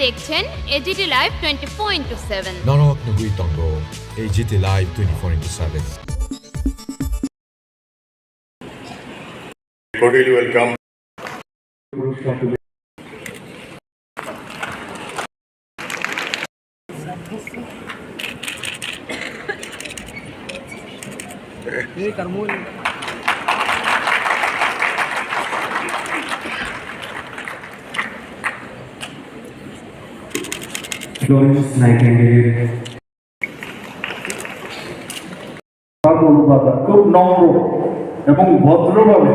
দেখছেন AGT live 24/7 নরক নগুই তঙ্গ AGT live 24/7 Cordially welcome. Florence Nightingale খুব নম্র এবং ভদ্রভাবে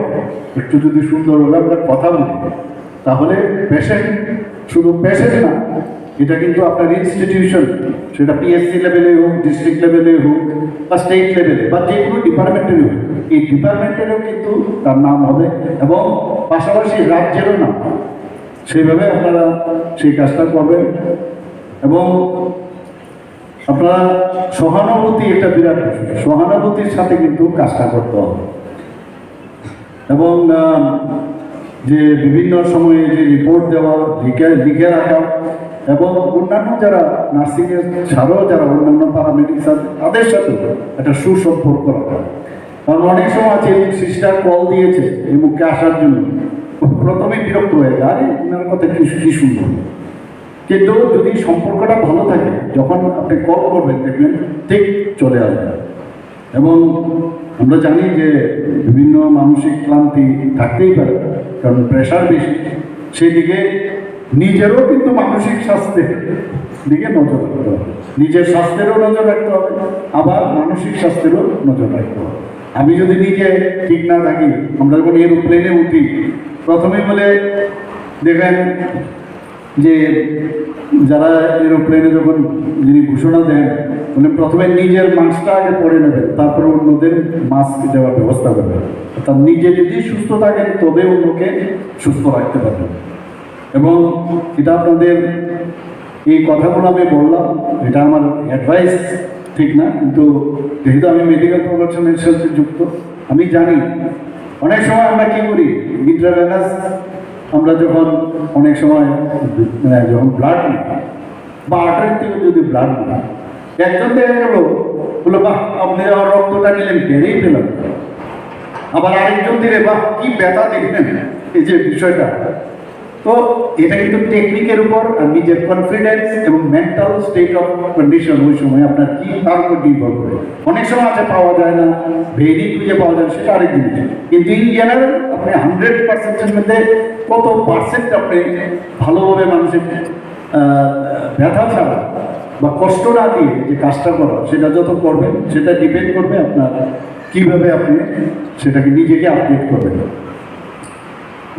একটু যদি সুন্দরভাবে আমরা কথা বলি তাহলে পেশেন্ট শুধু পেশেন্ট না, এটা কিন্তু আপনার ইনস্টিটিউশন, সেটা পিএসসি লেভেলে হোক, ডিস্ট্রিক্ট লেভেলে হোক বা স্টেট লেভেলে বা যে কোনো ডিপার্টমেন্টের হোক, এই ডিপার্টমেন্টেরও কিন্তু তার নাম হবে এবং পাশাপাশি রাজ্যেরও নাম। সেইভাবে আপনারা সেই কাজটা করবেন এবং আপনারা সহানুভূতি একটা বিরাট বিষয়, সহানুভূতির সাথে কিন্তু কাজটা করতে হবে এবং যে বিভিন্ন সময়ে যে রিপোর্ট দেওয়া, লিখে রাখা এবং অন্যান্য যারা নার্সিংয়ের ছাড়াও যারা অন্যান্য প্যারামেডিক্স আছে তাদের সাথেও একটা সুসম্পর্ক রাখা। কারণ অনেক সময় আছে সিস্টার কল দিয়েছে এই মুখে আসার জন্য, প্রথমে বিরক্ত হয়ে যায়, আরে ওনার কথা কি শুনবো, কিন্তু যদি সম্পর্কটা ভালো থাকে যখন আপনি কল করবেন দেখবেন ঠিক চলে আসবে। এবং আমরা জানি যে বিভিন্ন মানসিক ক্লান্তি থাকতেই পারে, কারণ প্রেশার বেশি, সেই দিকে নিজেরও কিন্তু মানসিক স্বাস্থ্যের দিকে নজর রাখতে হবে, নিজের স্বাস্থ্যেরও নজর রাখতে হবে, আবার মানসিক স্বাস্থ্যেরও নজর রাখতে হবে। আমি যদি নিজে ঠিক না থাকি, আমরা যখন এরোপ্লেনে উঠি প্রথমেই বলে দেখেন যে যারা এরোপ্লেনে যখন যিনি ঘোষণা দেন উনি প্রথমে নিজের মাস্কটা আগে পরে নেবেন, তারপরে অন্যদের মাস্ক দেওয়ার ব্যবস্থা করবেন। অর্থাৎ নিজে যদি সুস্থ থাকেন তবে অন্যকে সুস্থ রাখতে পারবেন। এবং এটা আপনাদের এই কথাগুলো আমি বললাম, এটা আমার অ্যাডভাইস ঠিক না, কিন্তু যেহেতু আমি মেডিকেল প্রফেশনের সাথে যুক্ত, আমি জানি অনেক সময় আমরা কী করি, ইন্ট্রাভেনাস আমরা যখন অনেক সময় যখন ব্লাড নিই বা আর্টারি থেকে যদি ব্লাড নিই, একজন দেখা গেল বলো বাহ আপনি আমার রক্তটা নিলেন, বেড়েই পেলাম, আবার আরেকজন দিলে বাহ কি ব্যথা দেখলেন, এই যে বিষয়টা। তো এটা কিন্তু টেকনিকের উপর আর নিজের কনফিডেন্স এবং মেন্টাল স্টেট অফ কন্ডিশন ওই সময় আপনার কি তার উপর নির্ভর করে। অনেক সময় আছে পাওয়া যায় না, ভেরি খুঁজে পাওয়া যায়, সেটা আরেক জিনিস, কিন্তু ইন জেনারেল আপনি 100%-এর মধ্যে কত পার্সেন্ট আপনি ভালোভাবে মানুষের ব্যথা ছাড়া বা কষ্ট না দিয়ে যে কাজটা করা, সেটা যত করবেন সেটা ডিপেন্ড করবে আপনার কীভাবে আপনি সেটাকে নিজেকে আপডেট করবেন।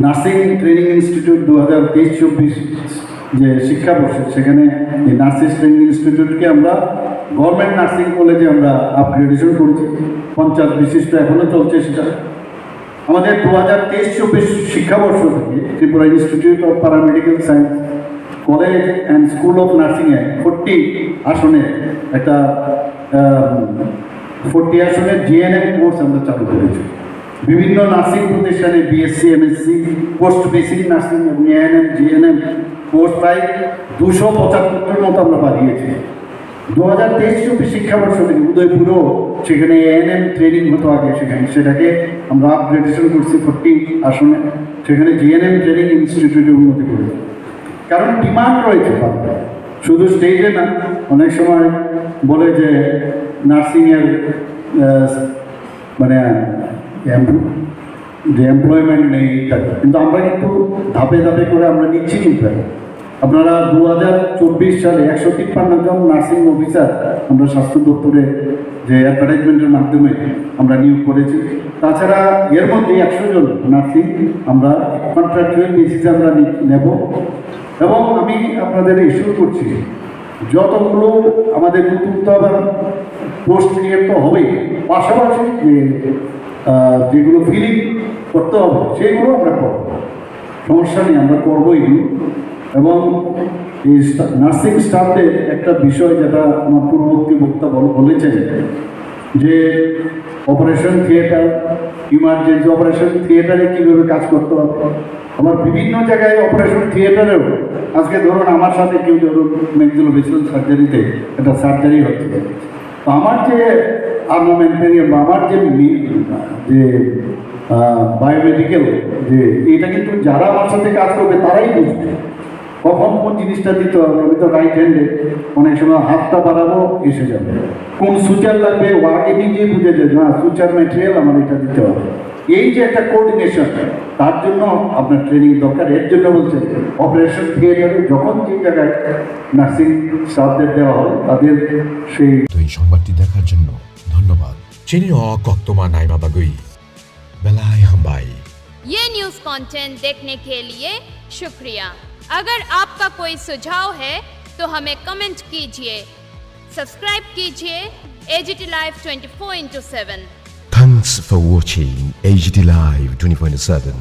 নার্সিং ট্রেনিং ইনস্টিটিউট 2023-24 যে শিক্ষাবর্ষে, সেখানে এই নার্সিং ট্রেনিং ইনস্টিটিউটকে আমরা গভর্নমেন্ট নার্সিং কলেজে আমরা আপগ্রেডেশন করেছি, 50 বিশিষ্ট এখনও চলছে সেটা। আমাদের 2023-24 শিক্ষাবর্ষ থেকে Tripura institute of paramedical science college and school of নার্সিংয়ে 40 আসনে একটা 40 আসনের জিএনএম কোর্স আমরা চালু করেছি। বিভিন্ন নার্সিং প্রতিষ্ঠানে BSc, MSc, post basic nursing এবং এএনএম, জিএনএম কোর্স প্রায় 275-এর মতো আমরা বাড়িয়েছি। 2023-24 শিক্ষাবর্ষ থেকে উদয়পুরও সেখানে এএনএম ট্রেনিং হতো আগে, সেটাকে আমরা আপগ্রেডেশন করছি 40 আসনে, সেখানে জিএনএম ট্রেনিং ইনস্টিটিউটে উন্নতি করেছি। কারণ ডিমান্ড রয়েছে শুধু স্টেজে না, অনেক সময় বলে যে নার্সিংয়ের মানে যে এমপ্লয়মেন্ট নেই ইত্যাদি, কিন্তু আমরা কিন্তু ধাপে ধাপে করে আমরা নিচ্ছি। কিন্তু আপনারা 2024 সালে 153 জন নার্সিং অফিসার আমরা স্বাস্থ্য দপ্তরে যে অ্যাডভার্টাইজমেন্টের মাধ্যমে আমরা নিয়োগ করেছি। তাছাড়া এর মধ্যে 100 জন নার্সিং আমরা কন্ট্রাকচুয়াল বেসিসে আমরা নেব। এবং আমি আপনাদের ইস্যু করছি যতগুলো আমাদের নতুন তো আবার পোস্ট ক্রিয়েট তো হবেই, পাশাপাশি যেগুলো ফিলিং করতে হবে সেগুলো আমরা করব, সমস্যা নেই, আমরা করবো এগুলো। এবং এই নার্সিং স্টাফদের একটা বিষয় যেটা আমার পূর্ববর্তী বক্তা বলেছেন যে অপারেশন থিয়েটার, ইমার্জেন্সি অপারেশন থিয়েটারে কীভাবে কাজ করতে হবে। আমার বিভিন্ন জায়গায় অপারেশন থিয়েটারেও আজকে ধরুন আমার সাথে কেউ ধরুন ম্যাক্সিলোফেসিয়াল সার্জারিতে একটা সার্জারি হচ্ছে, তো আমার যে আর্মামেন্টারিয়াম বা আমার যে বায়োমেডিক্যাল যে এটা কিন্তু যারা আমার সাথে কাজ করবে তারাই বুঝবে কখন কোন জিনিসটা দিতে হবে। আমি তো রাইট হ্যান্ডে, অনেক সময় হাতটা বাড়াবো এসে যাবে, কোন সুচার লাগবে ও আগে নিজেই বুঝে যাবে, না সুচার ম্যাটেরিয়াল আমার এটা দিতে হবে। এই যে একটা কোঅর্ডিনেশন, তার জন্য আপনার ট্রেনিং দরকার। এর জন্য বলছে অপারেশন থিয়েটারে যখন যে জায়গায় নার্সিং স্টাফদের দেওয়া হয় তাদের সেই তো এই সংবাদটি দেখার জন্য ধন্যবাদ। চিনিও কক্তমা নাইমা বাগুই বেলাই হাম্বাই। ये न्यूज़ कंटेंट देखने के लिए शुक्रिया। अगर आपका कोई सुझाव है तो हमें कमेंट कीजिए, सब्सक्राइब कीजिए AGT Live 24/7। Thanks for watching AGT Live 24/7.